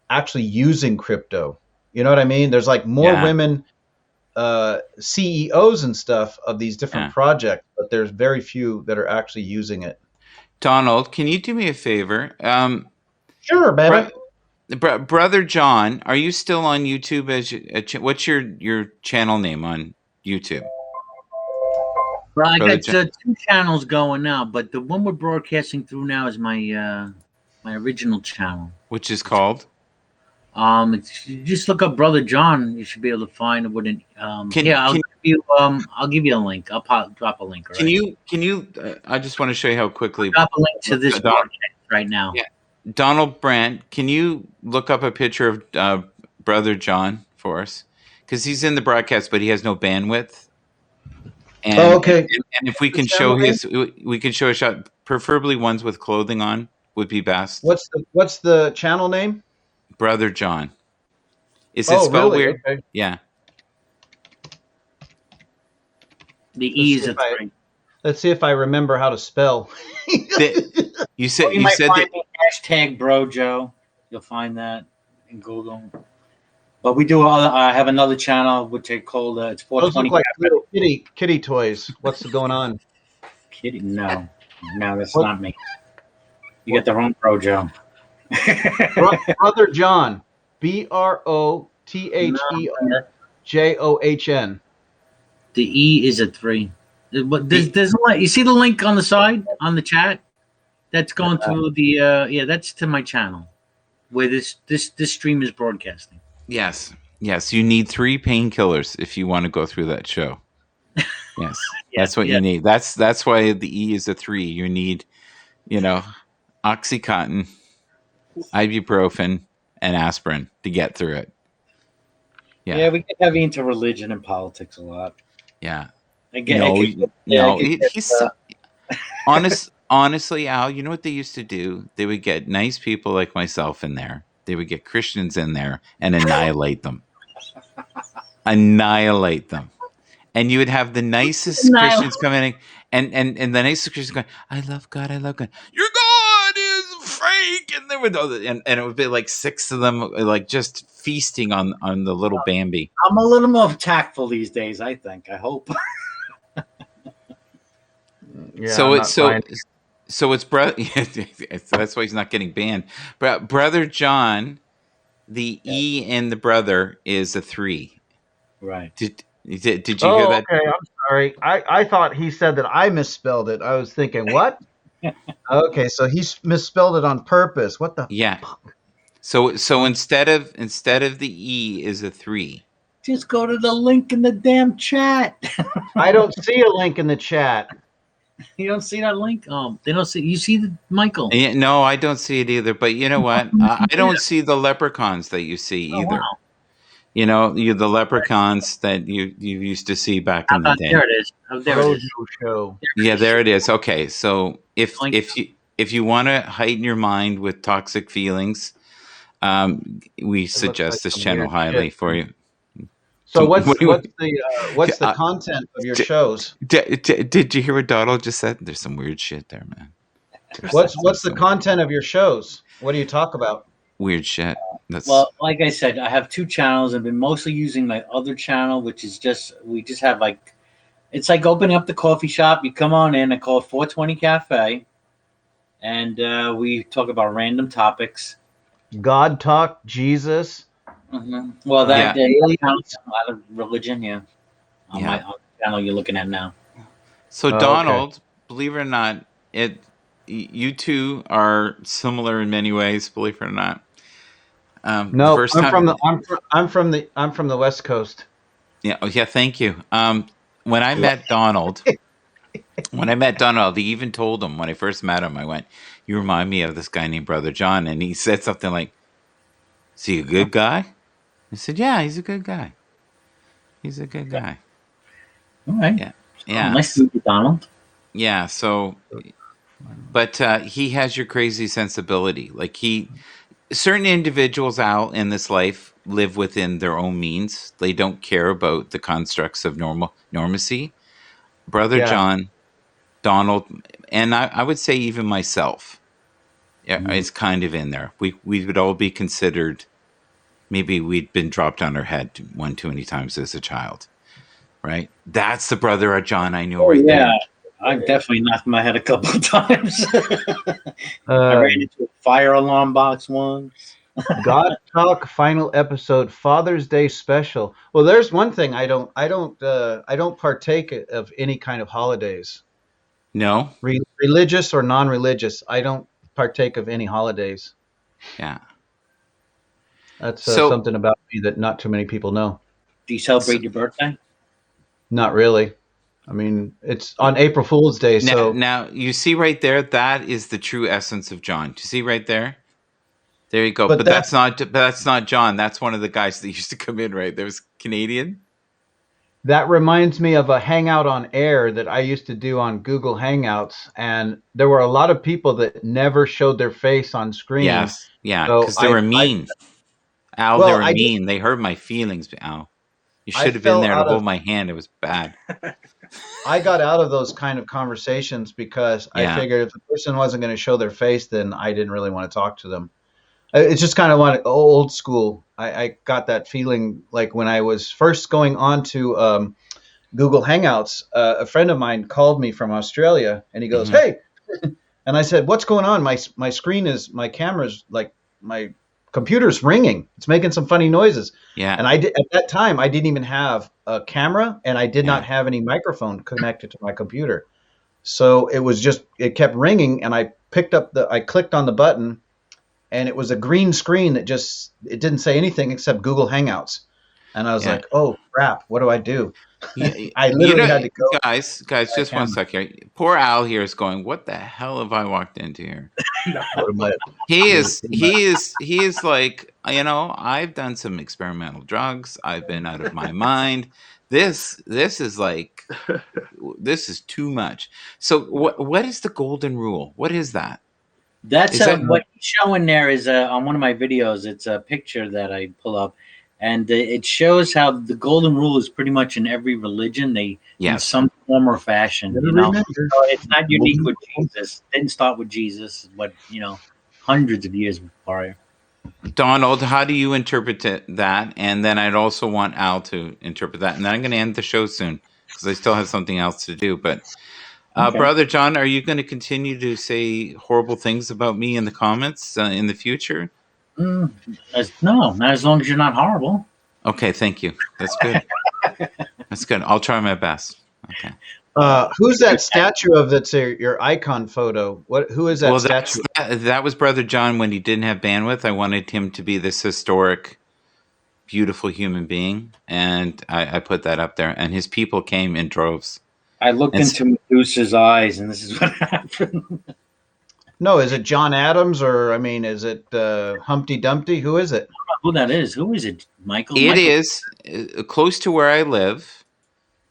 actually using crypto. You know what I mean? There's like more Yeah. women CEOs and stuff of these different Yeah. projects, but there's very few that are actually using it. Donald, can you do me a favor? Sure, baby. Brother John, are you still on YouTube? What's your channel name on YouTube? Well, I Brother got 2 channels going now, but the one we're broadcasting through now is my my original channel. Which is called? You just look up Brother John. You should be able to find it. With an I'll give you a link. I'll drop a link. Can you? I just want to show you how quickly. Drop a link to this Donald, broadcast right now? Yeah. Donald Brandt, can you look up a picture of Brother John for us? Because he's in the broadcast, but he has no bandwidth. And, okay. And if we can show a shot, preferably ones with clothing on would be best. What's the channel name? Brother John. Is it spelled really? weird? Okay. Yeah. The E is a 3. Let's see if I remember how to spell. You said You might said find that. me hashtag Brojo. You'll find that in Google. But we do. I have another channel which I call it's Those 420. look like little kitty toys. What's going on? Kitty? No. No, that's What? not me. You get the wrong pro, Joe. Brother John, BrotherJohn. The E is a 3. But The- there's a you see the link on the side on the chat? That's going to the that's to my channel where this stream is broadcasting. yes, yes. You need 3 painkillers if you want to go through that show. Yes, that's what you need. That's why the E is a 3. You need, OxyContin, ibuprofen, and aspirin to get through it. Yeah, we get heavy into religion and politics a lot. Yeah. He's He's honestly, Al, you know what they used to do? They would get nice people like myself in there. They would get Christians in there and annihilate them. Annihilate them. And you would have the nicest Christians come in and the nicest Christians going, I love God, I love God. Your God is fake. And there would and it would be like 6 of them like just feasting on the little Bambi. I'm a little more tactful these days, I think. I hope. Yeah, so it's brother. That's why he's not getting banned. But Brother John, the E in the brother is a 3. Right. Did you hear that? Okay, I'm sorry. I thought he said that I misspelled it. I was thinking, what? Okay, so he misspelled it on purpose. What the? Yeah. So instead of the E is a 3. Just go to the link in the damn chat. I don't see a link in the chat. You don't see that link? They don't see. You see Michael? No, I don't see it either. But you know what? I don't see the leprechauns that you see either. Wow. The leprechauns that you used to see back in the day. There it is. There it is. Show. Yeah, there it is. Okay, so if you want to heighten your mind with toxic feelings, we suggest this channel highly for you. So what's the content of your shows? Did you hear what Donald just said? There's some weird shit there, man. What's the content of your shows? What do you talk about? Weird shit. Well, like I said, I have 2 channels. I've been mostly using my other channel, which is we just have it's like opening up the coffee shop. You come on in. I call it 420 Cafe, and we talk about random topics. God talk, Jesus. Mm-hmm. Well, that counts a lot of religion, on my channel you're looking at now. So Donald, believe it or not, you two are similar in many ways. Believe it or not. No, I'm from the West Coast. Yeah. Oh, yeah. Thank you. When I met Donald, I even told him when I first met him, I went, "You remind me of this guy named Brother John," and he said something like, "Is he a good guy?" I said, "Yeah, he's a good guy. He's a good guy." All right. Yeah. Yeah. Nice to meet you, Donald. Yeah. So, but he has your crazy sensibility. Like certain individuals out in this life live within their own means. They don't care about the constructs of normacy. Brother John, Donald, and I would say even myself, is kind of in there. We would all be considered. Maybe we'd been dropped on our head one too many times as a child, right? That's the brother John I know there. I've definitely knocked my head a couple of times. I ran into a fire alarm box once. God Talk final episode, Father's Day special. Well, there's one thing I don't partake of any kind of holidays. No, religious or non-religious, I don't partake of any holidays. Yeah, that's something about me that not too many people know. Do you celebrate your birthday? Not really. I mean, it's on April Fool's Day. Now you see right there, that is the true essence of John. Do you see right there? There you go. But that's not John. That's one of the guys that used to come in, right? There was Canadian. That reminds me of a hangout on air that I used to do on Google Hangouts, and there were a lot of people that never showed their face on screen. Yes, yeah, because they were mean. Al, they were mean. They hurt my feelings, Al. You should have been there to hold my hand. It was bad. I got out of those kind of conversations because I figured if the person wasn't going to show their face, then I didn't really want to talk to them. It's just kind of old school. I got that feeling like when I was first going on to Google Hangouts, a friend of mine called me from Australia, and he goes, "Hey, And I said, "What's going on? My screen is my camera's like my computer's ringing. It's making some funny noises." Yeah. And at that time I didn't even have a camera, and I did Yeah. not have any microphone connected to my computer. So it kept ringing, and I clicked on the button, and it was a green screen that it didn't say anything except Google Hangouts. And I was Yeah. like, "Oh crap, what do I do?" Yeah, I literally had to go. guys, just one sec here. Poor Al here is going, what the hell have I walked into here? He is like, I've done some experimental drugs. I've been out of my mind. This is like, this is too much. So what is the golden rule? What is that? That's what he's showing there is on one of my videos. It's a picture that I pull up, and it shows how the golden rule is pretty much in every religion. They in some form or fashion, So it's not unique with Jesus. It didn't start with Jesus, but hundreds of years prior. Donald, how do you interpret that? And then I'd also want Al to interpret that. And then I'm going to end the show soon because I still have something else to do. But okay. Brother John, are you going to continue to say horrible things about me in the comments in the future? No, not as long as you're not horrible. Okay, thank you. That's good. That's good. I'll try my best. Okay. Who's that statue of that's your icon photo? Who is that statue? That was Brother John when he didn't have bandwidth. I wanted him to be this historic, beautiful human being, and I put that up there. And his people came in droves. I looked into Medusa's eyes, and this is what happened. No, is it John Adams, or is it Humpty Dumpty? Who is it? I don't know who that is. Who is it, Michael? It is close to where I live.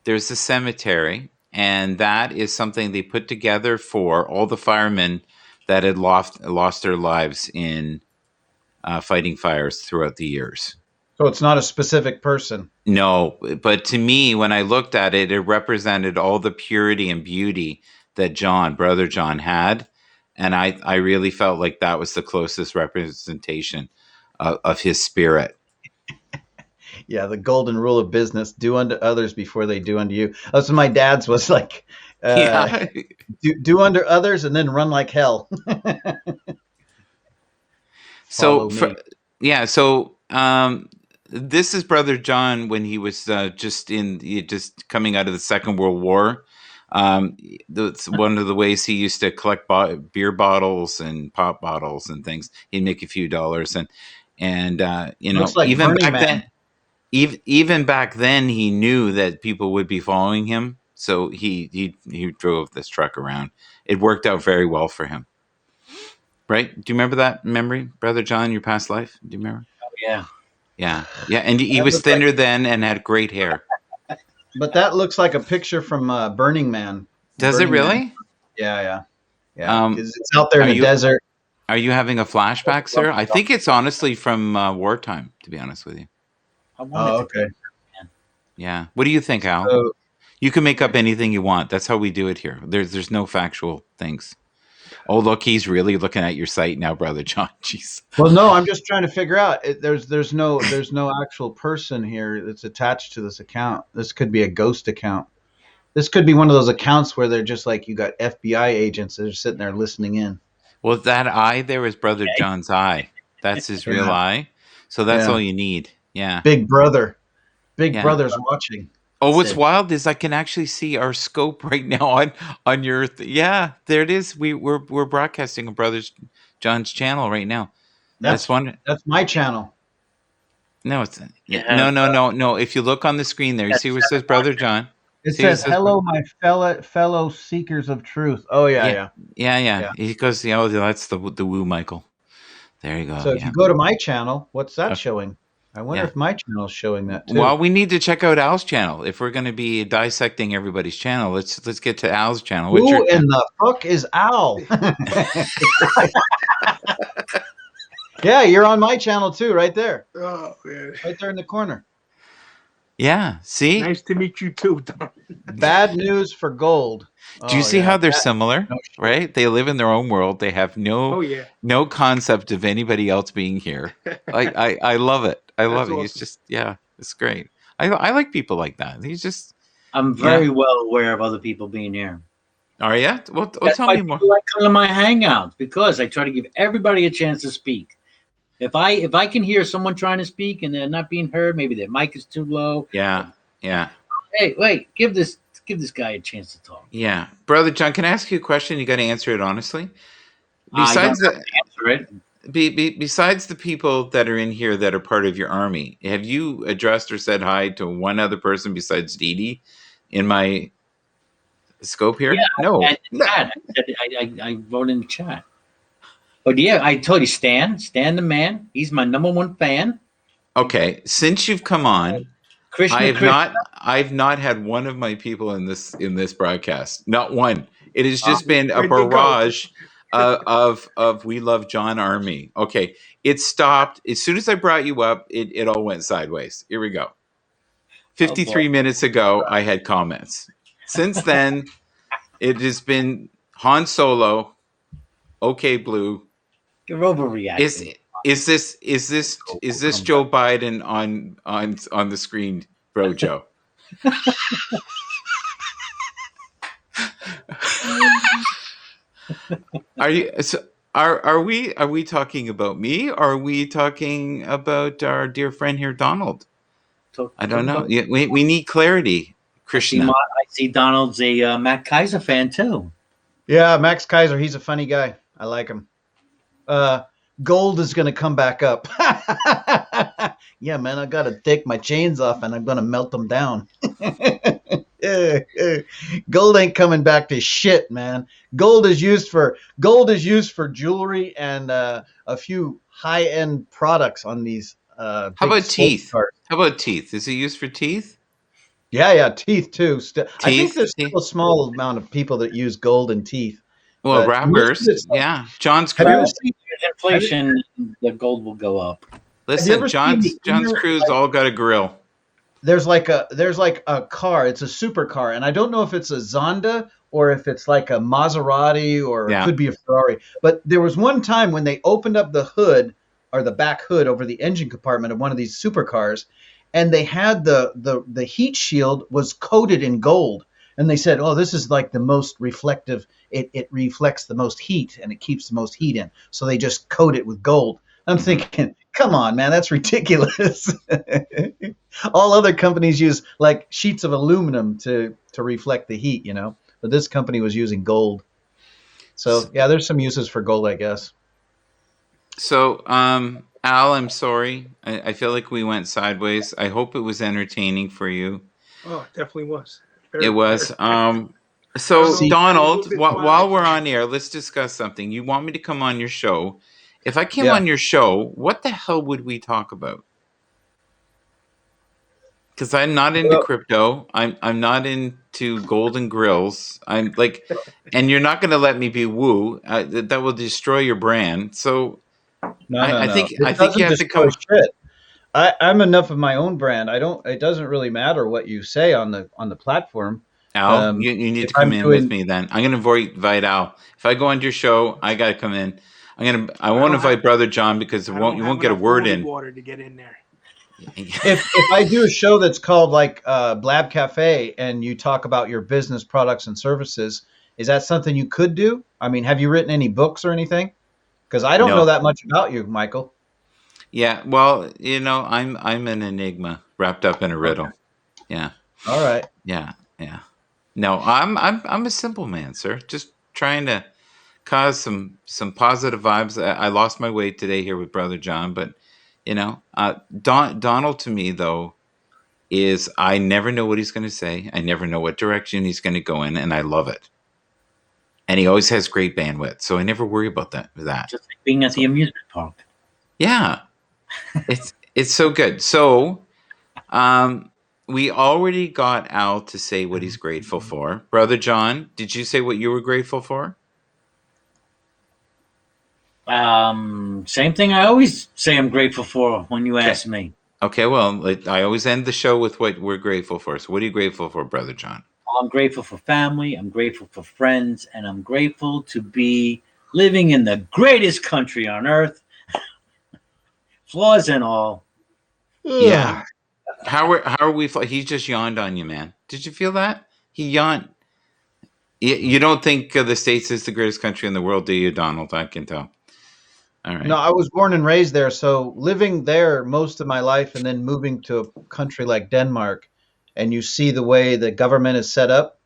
There's a cemetery. And that is something they put together for all the firemen that had lost their lives in fighting fires throughout the years. So it's not a specific person? No, but to me, when I looked at it, it represented all the purity and beauty that Brother John had. And I really felt like that was the closest representation of his spirit. Yeah, the golden rule of business: do unto others before they do unto you. That's what my dad's was like. Do unto others and then run like hell. So this is Brother John when he was just coming out of the Second World War. That's one of the ways he used to collect beer bottles and pop bottles and things. He'd make a few dollars, and like even Burning back Man. then. Even back then, he knew that people would be following him, so he drove this truck around. It worked out very well for him, right? Do you remember that memory, Brother John? Your past life? Do you remember? Oh, yeah. And he was thinner then and had great hair. But that looks like a picture from Burning Man. Does it really? Man. Yeah. It's out there in the desert. Are you having a flashback, sir? I think it's honestly from wartime, to be honest with you. Oh, okay. Yeah. What do you think, Al? So, you can make up anything you want. That's how we do it here. There's no factual things. Oh, look, he's really looking at your site now, Brother John. Jeez. Well, no, I'm just trying to figure out. There's no actual person here that's attached to this account. This could be a ghost account. This could be one of those accounts where they're just like, you got FBI agents that are sitting there listening in. Well, that eye there is Brother John's eye. That's his real eye. So that's all you need. Yeah. Big Brother. Big Brother's watching. Oh, what's wild is I can actually see our scope right now on your there it is. We're broadcasting on Brother John's channel right now. That's my channel. No, it's no. If you look on the screen there, you see where it says Brother John. It says, "Hello, my fellow seekers of truth." Oh yeah. He goes, that's the woo, Michael. There you go. So if you go to my channel, what's that showing? I wonder if my channel's showing that too. Well, we need to check out Al's channel. If we're going to be dissecting everybody's channel, let's get to Al's channel. Who in the fuck is Al? Yeah, you're on my channel too, right there. Oh man, right there in the corner. Yeah, see? Nice to meet you too, Don. Bad news for gold. Do you see how they're similar? No, right? They live in their own world. They have no concept of anybody else being here. I love it. I love it. Awesome. He's just it's great. I like people like that. He's just I'm very well aware of other people being here. Are you? Well, That's tell why me more. people like coming to my hangouts, because I try to give everybody a chance to speak. If I can hear someone trying to speak and they're not being heard, maybe their mic is too low. Yeah, yeah, Hey, wait, give this guy a chance to talk. yeah. Brother John, can I ask you a question? You got to answer it honestly. I don't Besides have the to answer it. besides the people that are in here that are part of your army, have you addressed or said hi to one other person besides Dee Dee in my scope Yeah, here? No, and no. chat. I wrote in the chat. But yeah, I told you, Stan the man. He's my number one fan. Okay, since you've come on, Krishna, Krishna. I've not had one of my people in this broadcast. Not one. It has just been a Where'd they go? barrage of we love John Army. Okay, it stopped as soon as I brought you up. It all went sideways. Here we go. Oh boy, 53 minutes ago, I had comments. Since then, it has been Han Solo. Okay, Blue. you're Is overreacting. is this Joe Biden on the screen, bro, Joe? Are you? So, are we talking about me? Or are we talking about our dear friend here, Donald? I don't know. Yeah, we need clarity, Krishna. I see Donald's a Matt Kaiser fan too. Yeah, Max Kaiser, he's a funny guy. I like him. Gold is going to come back up. Yeah, man, I got to take my chains off and I'm going to melt them down. Gold ain't coming back to shit, man. Gold is used for jewelry and a few high-end products on these How big about sports teeth? cars. How about teeth? Is it used for teeth? Yeah, teeth too. I think Teeth? there's still a small amount of people that use gold in teeth, Well, but most of rappers. it's like, Yeah, John's have you ever crew. seen With inflation, the gold will go up. have you Listen, ever seen the John's inner, crew's all got a grill. there's like a car, it's a supercar, and I don't know if it's a Zonda or if it's like a Maserati or it Yeah. could be a Ferrari, but there was one time when they opened up the hood or the back hood over the engine compartment of one of these supercars, and they had the heat shield was coated in gold, and they said, oh, this is like the most reflective, it reflects the most heat and it keeps the most heat in, so they just coat it with gold. I'm thinking, come on, man, that's ridiculous. All other companies use like sheets of aluminum to reflect the heat, but this company was using gold. So yeah, there's some uses for gold, I guess. So, Al, I'm sorry. I feel like we went sideways. I hope it was entertaining for you. Oh, it definitely was. It was. Very- So, See- Donald, bit while wild. we're on air, let's discuss something. You want me to come on your show? If I came Yeah. on your show, what the hell would we talk about? Because I'm not into crypto. I'm not into golden grills. I'm like, and you're not going to let me be woo. That will destroy your brand. So No, I no. think It I think doesn't you have to destroy come. shit. I'm enough of my own brand. I don't. It doesn't really matter what you say on the platform. Al, you need If to come I'm in doing, with me then. I'm going to invite Al. If I go on your show, I got to come in. I won't don't invite have- Brother John because you won't get a word in. Water to get in there. if I do a show that's called like Blab Cafe and you talk about your business products and services, is that something you could do? I mean, have you written any books or anything? Because I don't No. know that much about you, Michael. Yeah, well, I'm an enigma wrapped up in a riddle. Yeah. All right. Yeah, yeah. No, I'm a simple man, sir. Just trying to cause some positive vibes. I lost my weight today here with Brother John, but Donald to me though is I never know what he's going to say. I never know what direction he's going to go in, and I love it. And he always has great bandwidth, so I never worry about that. Just like being at the amusement park. Yeah, it's so good. So, we already got Al to say what he's grateful for. Brother John, did you say what you were grateful for? Same thing I always say I'm grateful for when you ask me. Okay, well, I always end the show with what we're grateful for. So, what are you grateful for, Brother John? I'm grateful for family, I'm grateful for friends, and I'm grateful to be living in the greatest country on earth. Flaws and all. Yeah. How are we? He just yawned on you, man. Did you feel that? He yawned. You don't think the States is the greatest country in the world, do you, Donald? I can tell. All right. No, I was born and raised there, so living there most of my life and then moving to a country like Denmark, and you see the way the government is set up,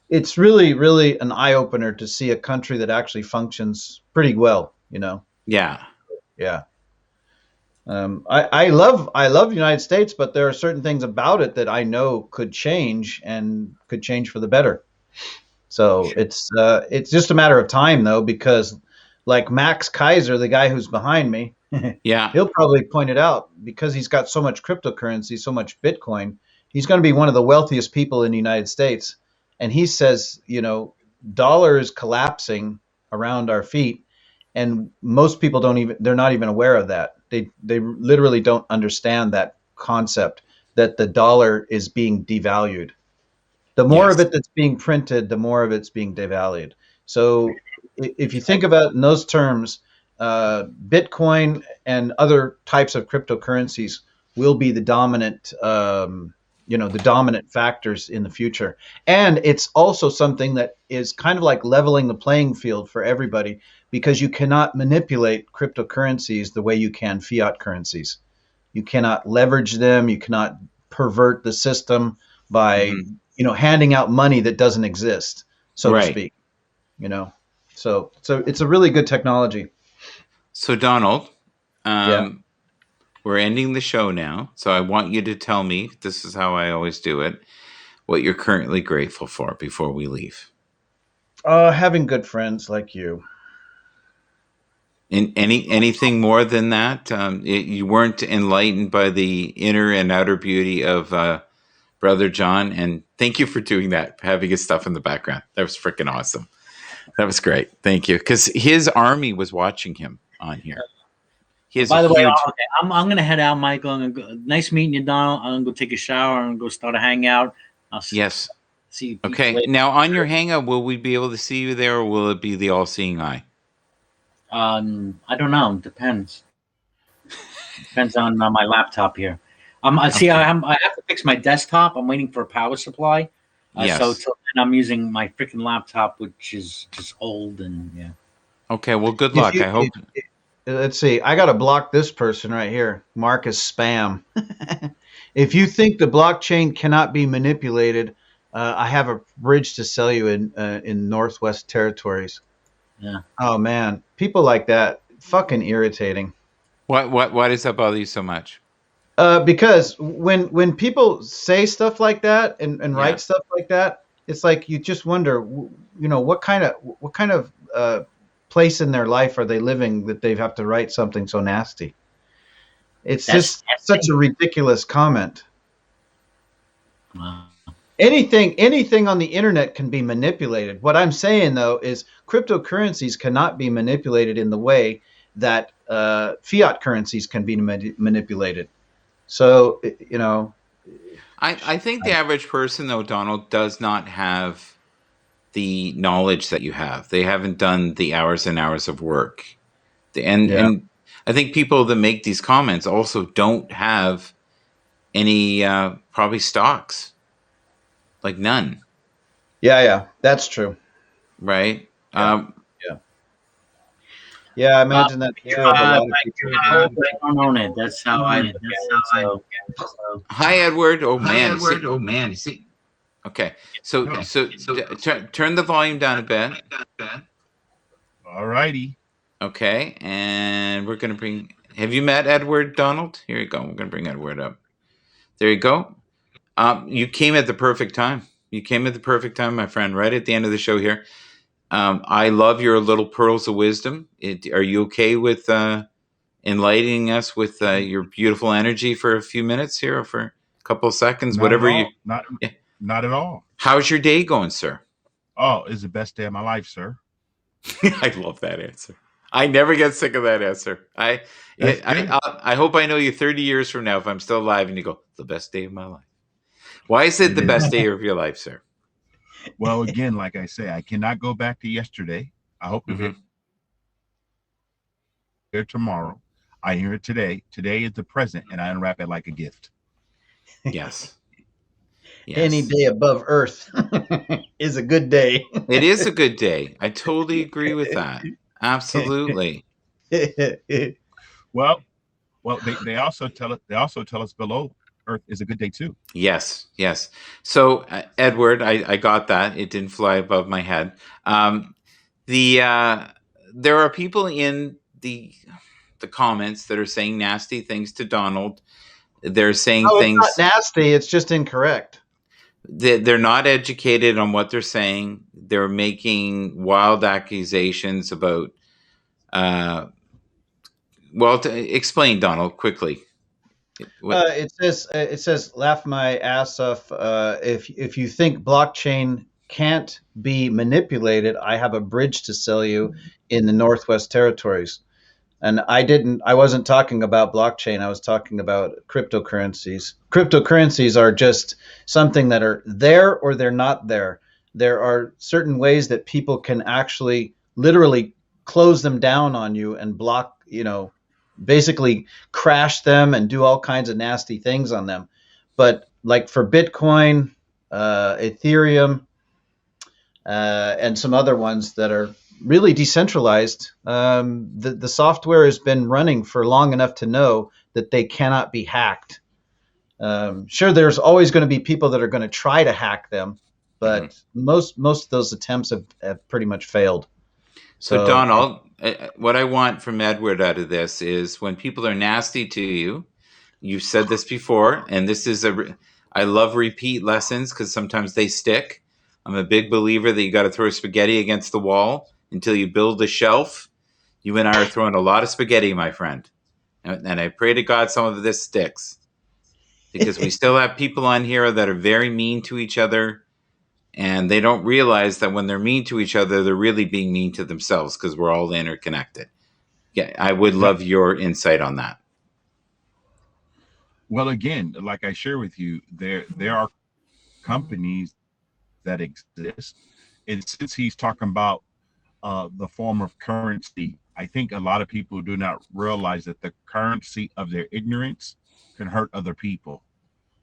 it's really, really an eye opener to see a country that actually functions pretty well. Yeah. Yeah. I love the United States, but there are certain things about it that I know could change and could change for the better. So it's just a matter of time though, because like Max Kaiser, the guy who's behind me, Yeah. he'll probably point it out because he's got so much cryptocurrency, so much Bitcoin. He's going to be one of the wealthiest people in the United States, and he says, dollar is collapsing around our feet, and most people they're not even aware of that. They literally don't understand that concept that the dollar is being devalued. The more of Yes. it that's being printed, the more of it's being devalued. So if you think about it in those terms, Bitcoin and other types of cryptocurrencies will be the dominant, the dominant factors in the future. And it's also something that is kind of like leveling the playing field for everybody because you cannot manipulate cryptocurrencies the way you can fiat currencies. You cannot leverage them. You cannot pervert the system by handing out money that doesn't exist, so to Right. speak. So it's a really good technology. So Donald, Yeah. we're ending the show now. So I want you to tell me, this is how I always do it, what you're currently grateful for before we leave. Having good friends like you. Anything more than that? You weren't enlightened by the inner and outer beauty of Brother John, and thank you for doing that, having his stuff in the background. That was freaking awesome. That was great. Thank you, because his army was watching him on here. He has By the way, huge... okay, I'm going to head out, Michael. I'm gonna go, nice meeting you, Donald. I'm going to go take a shower. I'm going to go start a hangout. I'll Yes. see you Okay. later. Now, on your hangout, will we be able to see you there, or will it be the all-seeing eye? I don't know. Depends. Depends on my laptop here. I see. Okay. I have to fix my desktop. I'm waiting for a power supply. Yes. So till then, I'm using my freaking laptop, which is just old and yeah. Okay. Well, good luck. I hope. Let's see. I got to block this person right here. Mark is spam. If you think the blockchain cannot be manipulated, I have a bridge to sell you in Northwest Territories. Yeah. Oh man, people like that, fucking irritating. Why does that bother you so much? Because when people say stuff like that and write stuff like that, it's like you just wonder, what kind of place in their life are they living that they have to write something so nasty? It's just such a ridiculous comment. Wow. Anything on the internet can be manipulated. What I'm saying though is cryptocurrencies cannot be manipulated in the way that fiat currencies can be manipulated. So I think the average person, though, Donald, does not have the knowledge that you have. They haven't done the hours and hours of work, and I think people that make these comments also don't have any probably stocks, like none. Yeah, that's true. Right. Yeah, I imagine that's true of a lot of people. I don't own it. That's how I. Hi, Edward. Oh man. Edward. Oh man. You see. Okay. So turn the volume down a bit. All righty. Okay, and we're gonna bring. Have you met Edward, Donald? Here you go. We're gonna bring Edward up. There you go. You came at the perfect time. You came at the perfect time, my friend. Right at the end of the show here. I love your little pearls of wisdom. Are you okay with enlightening us with your beautiful energy for a few minutes here, or for a couple of seconds, whatever you? Not at all. How's your day going, sir? Oh, it's the best day of my life, sir. I love that answer. I never get sick of that answer. I hope I know you 30 years from now if I'm still alive and you go, the best day of my life. Why is it the best day of your life, sir? Well, again, like I say, I cannot go back to yesterday. I hope to be here tomorrow. I hear it today. Today is the present, and I unwrap it like a gift. Yes. Yes. Any day above Earth is a good day. It is a good day. I totally agree with that. Absolutely. Well, they also tell us below Earth is a good day too. Yes, yes. So, Edward, I got that. It didn't fly above my head. The There are people in the comments that are saying nasty things to Donald. They're saying No, it's not things nasty. It's just incorrect. they're not educated on what they're saying. They're making wild accusations about. Well, explain, Donald, quickly. It says laugh my ass off. If you think blockchain can't be manipulated, I have a bridge to sell you in the Northwest Territories. And I wasn't talking about blockchain. I was talking about cryptocurrencies. Cryptocurrencies are just something that are there or they're not there. There are certain ways that people can actually literally close them down on you and block, basically crash them and do all kinds of nasty things on them. But like for Bitcoin, Ethereum, and some other ones that are really decentralized, the software has been running for long enough to know that they cannot be hacked. Sure, there's always going to be people that are going to try to hack them, but most of those attempts have pretty much failed. So, Donald, what I want from Edward out of this is when people are nasty to you, you've said this before, and this is I love repeat lessons because sometimes they stick. I'm a big believer that you got to throw spaghetti against the wall until you build a shelf. You and I are throwing a lot of spaghetti, my friend. And I pray to God some of this sticks. Because we still have people on here that are very mean to each other. And they don't realize that when they're mean to each other, they're really being mean to themselves because we're all interconnected. Yeah, I would love your insight on that. Well, again, like I share with you, there are companies that exist, and since he's talking about the form of currency, I think a lot of people do not realize that the currency of their ignorance can hurt other people.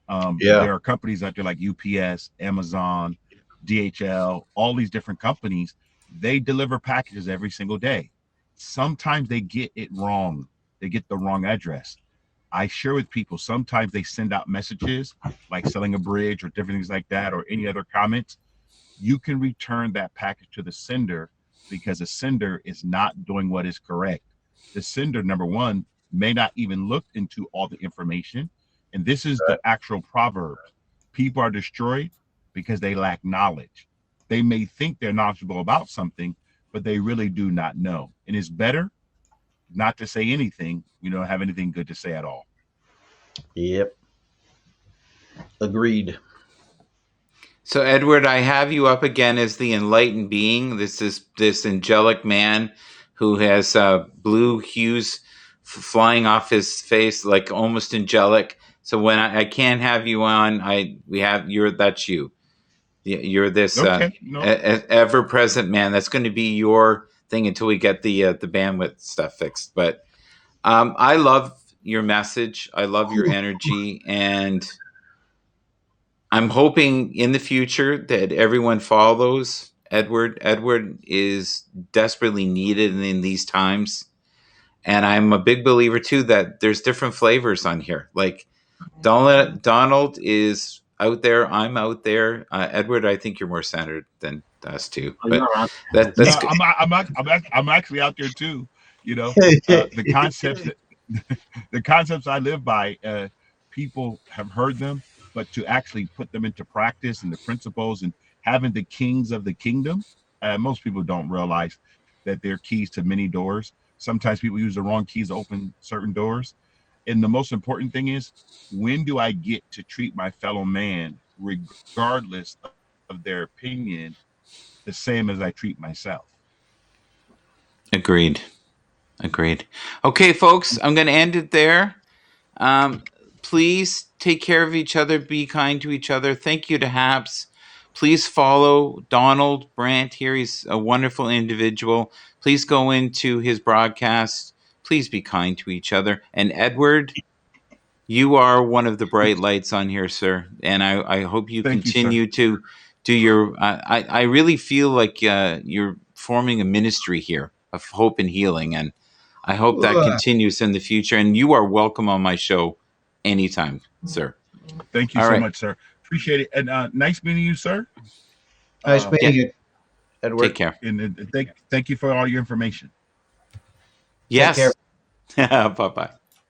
There are companies out there like UPS, Amazon, DHL, all these different companies. They deliver packages every single day. Sometimes they get it wrong. They get the wrong address. I share with people, sometimes they send out messages like selling a bridge or different things like that, or any other comments. You can return that package to the sender because the sender is not doing what is correct. The sender, number one, may not even look into all the information. And this is the actual proverb. People are destroyed because they lack knowledge. They may think they're knowledgeable about something, but they really do not know. And it's better not to say anything. You don't have anything good to say at all. Yep. Agreed. So, Edward, I have you up again as the enlightened being. This angelic man who has blue hues flying off his face, like almost angelic. So when I can't have you on, that's you. You're this ever present man. That's going to be your thing until we get the bandwidth stuff fixed. But I love your message. I love your energy, and I'm hoping in the future that everyone follows Edward. Edward is desperately needed in these times. And I'm a big believer, too, that there's different flavors on here. Like Donald is out there. I'm out there. Edward, I think you're more centered than us, too. But I'm actually out there, too. The concepts I live by, people have heard them, but to actually put them into practice and the principles and having the kings of the kingdom, most people don't realize that they're keys to many doors. Sometimes people use the wrong keys to open certain doors. And the most important thing is, when do I get to treat my fellow man, regardless of their opinion, the same as I treat myself? Agreed. Okay, folks, I'm going to end it there. Please take care of each other. Be kind to each other. Thank you to Happs. Please follow Donald Brandt here. He's a wonderful individual. Please go into his broadcast. Please be kind to each other. And Edward, You are one of the bright lights on here, sir, and I hope you Thank you, sir. continue to do your. I really feel like you're forming a ministry here of hope and healing, and I hope that continues in the future. And you are welcome on my show anytime, sir. Thank you All so right. much, sir. Appreciate it. And nice meeting you, sir. Nice meeting you, Edward. Take care. And thank you for all your information. Yes. Bye bye.